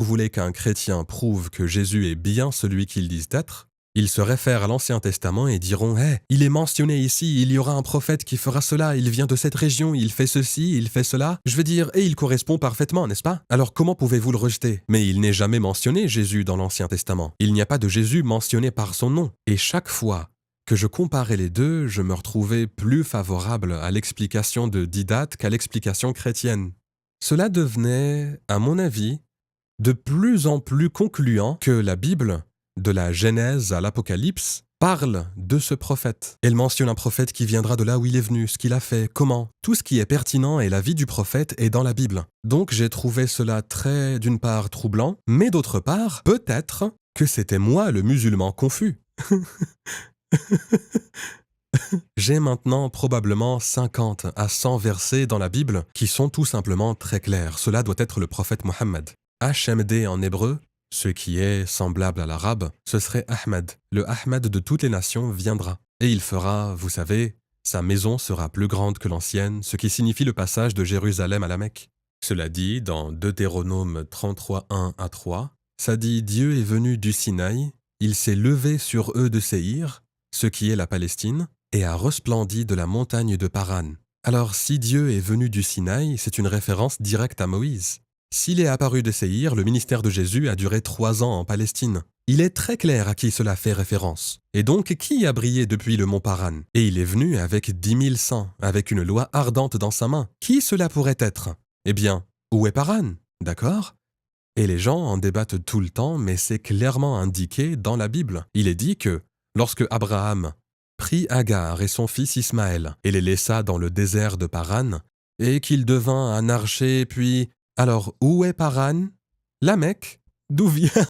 Vous voulez qu'un chrétien prouve que Jésus est bien celui qu'ils disent être? Ils se réfèrent à l'Ancien Testament et diront « Hé, il est mentionné ici, il y aura un prophète qui fera cela, il vient de cette région, il fait ceci, il fait cela. » Je veux dire, et il correspond parfaitement, n'est-ce pas? Alors comment pouvez-vous le rejeter? Mais il n'est jamais mentionné Jésus dans l'Ancien Testament. Il n'y a pas de Jésus mentionné par son nom. Et chaque fois que je comparais les deux, je me retrouvais plus favorable à l'explication de Didate qu'à l'explication chrétienne. Cela devenait, à mon avis, de plus en plus concluant que la Bible, de la Genèse à l'Apocalypse, parle de ce prophète. Elle mentionne un prophète qui viendra de là où il est venu, ce qu'il a fait, comment. Tout ce qui est pertinent et la vie du prophète est dans la Bible. Donc j'ai trouvé cela très, d'une part, troublant, mais d'autre part, peut-être que c'était moi le musulman confus. J'ai maintenant probablement 50 à 100 versets dans la Bible qui sont tout simplement très clairs. Cela doit être le prophète Mohammed. HMD en hébreu, ce qui est semblable à l'arabe, ce serait Ahmed. Le Ahmed de toutes les nations viendra. Et il fera, vous savez, sa maison sera plus grande que l'ancienne, ce qui signifie le passage de Jérusalem à la Mecque. Cela dit, dans Deutéronome 33, 1 à 3, ça dit « Dieu est venu du Sinaï, il s'est levé sur eux de Séhir, ce qui est la Palestine, et a resplendi de la montagne de Paran. » Alors si Dieu est venu du Sinaï, c'est une référence directe à Moïse. S'il est apparu de Séhir, le ministère de Jésus a duré 3 ans en Palestine. Il est très clair à qui cela fait référence. Et donc, qui a brillé depuis le mont Paran? Et il est venu avec 10 000 sangs, avec une loi ardente dans sa main. Qui cela pourrait être? Eh bien, où est Paran? D'accord? Et les gens en débattent tout le temps, mais c'est clairement indiqué dans la Bible. Il est dit que, lorsque Abraham prit Agar et son fils Ismaël et les laissa dans le désert de Paran, et qu'il devint un archer, puis... Alors, où est Paran? La Mecque? D'où vient